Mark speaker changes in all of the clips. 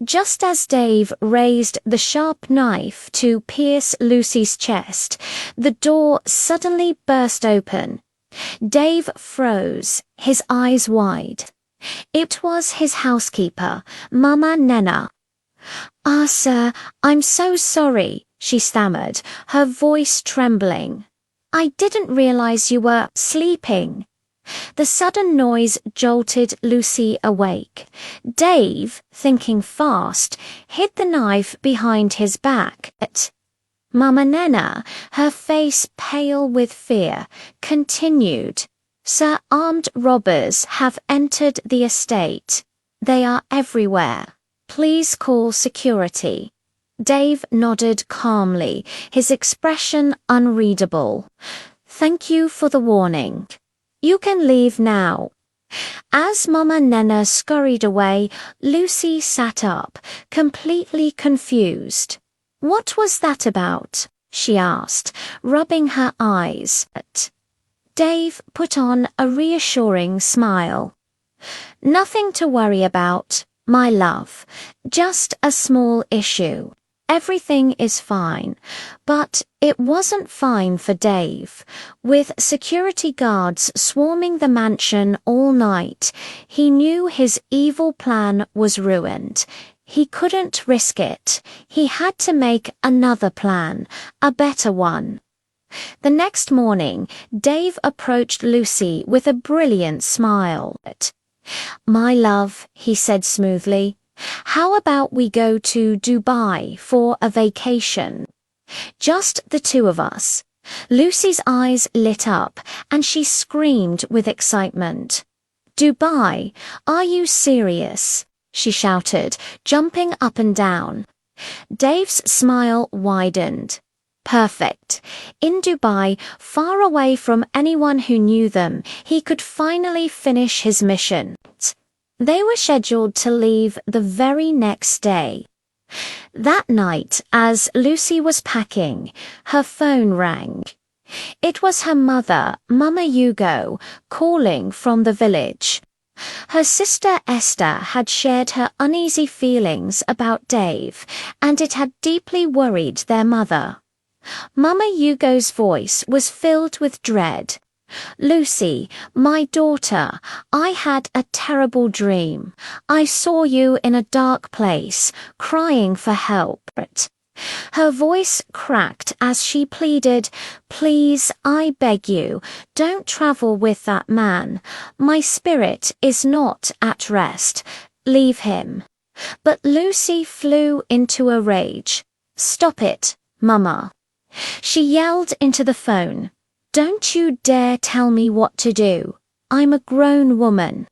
Speaker 1: Just as Dave raised the sharp knife to pierce Lucy's chest, the door suddenly burst open. Dave froze, his eyes wide. It was his housekeeper, Mama Nena. "Ah, sir, I'm so sorry," she stammered, her voice trembling. "I didn't realize you were sleeping." The sudden noise jolted Lucy awake. Dave, thinking fast, hid the knife behind his back. Mama Nena, her face pale with fear, continued, "Sir, armed robbers have entered the estate. They are everywhere. Please call security." Dave nodded calmly, his expression unreadable. "Thank you for the warning. You can leave now." As Mama Nena scurried away, Lucy sat up, completely confused. "What was that about?" she asked, rubbing her eyes. Dave put on a reassuring smile. "Nothing to worry about, my love. Just a small issue. Everything is fine." But it wasn't fine for Dave. With security guards swarming the mansion all night, he knew his evil plan was ruined. He couldn't risk it. He had to make another plan, a better one. The next morning, Dave approached Lucy with a brilliant smile. "My love," he said smoothly, "how about we go to Dubai for a vacation? Just the two of us." Lucy's eyes lit up, and she screamed with excitement. "Dubai? Are you serious?" she shouted, jumping up and down. Dave's smile widened. Perfect. In Dubai, far away from anyone who knew them, he could finally finish his mission. They were scheduled to leave the very next day. That night, as Lucy was packing, her phone rang. It was her mother, Mama Hugo, calling from the village. Her sister Esther had shared her uneasy feelings about Dave, and it had deeply worried their mother. Mama Hugo's voice was filled with dread. "Lucy, my daughter, I had a terrible dream. I saw you in a dark place, crying for help." Her voice cracked as she pleaded, "Please, I beg you, don't travel with that man. My spirit is not at rest. Leave him." But Lucy flew into a rage. "Stop it, Mama." She yelled into the phone, "Don't you dare tell me what to do. I'm a grown woman."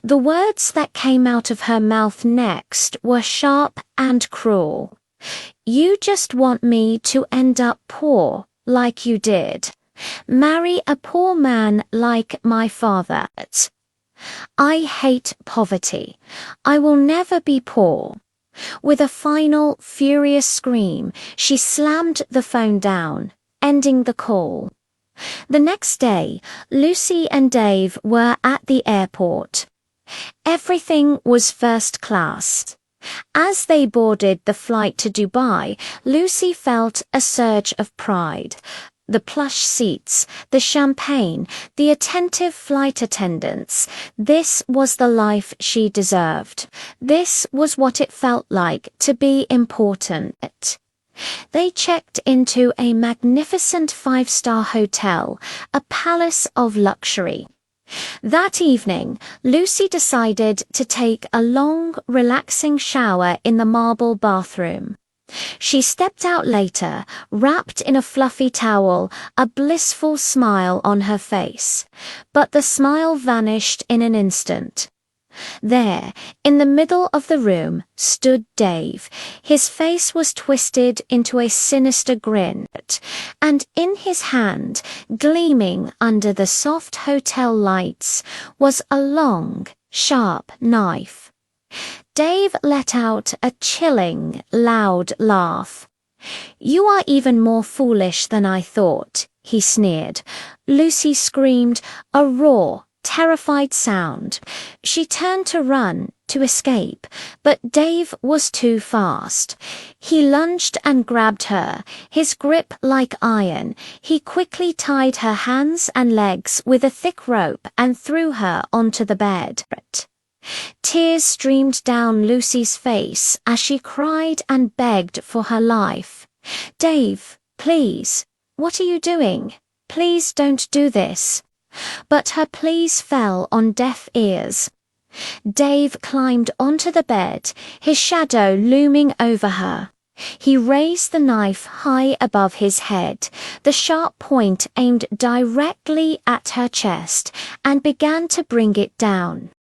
Speaker 1: The words that came out of her mouth next were sharp and cruel. "You just want me to end up poor, like you did. Marry a poor man like my father. I hate poverty. I will never be poor." With a final, furious scream, she slammed the phone down, ending the call. The next day, Lucy and Dave were at the airport. Everything was first class. As they boarded the flight to Dubai, Lucy felt a surge of pride. The plush seats, the champagne, the attentive flight attendants. This was the life she deserved. This was what it felt like to be important. They checked into a magnificent five-star hotel, a palace of luxury. That evening, Lucy decided to take a long, relaxing shower in the marble bathroom. She stepped out later, wrapped in a fluffy towel, a blissful smile on her face. But the smile vanished in an instant. There, in the middle of the room, stood Dave. His face was twisted into a sinister grin, and in his hand, gleaming under the soft hotel lights, was a long, sharp knife. Dave let out a chilling, loud laugh. "You are even more foolish than I thought," he sneered. Lucy screamed, a raw, terrified sound. She turned to run, to escape, but Dave was too fast. He lunged and grabbed her, his grip like iron. He quickly tied her hands and legs with a thick rope and threw her onto the bed. Tears streamed down Lucy's face as she cried and begged for her life. "Dave, please, what are you doing? Please don't do this." But her pleas fell on deaf ears. Dave climbed onto the bed, his shadow looming over her. He raised the knife high above his head, the sharp point aimed directly at her chest, and began to bring it down.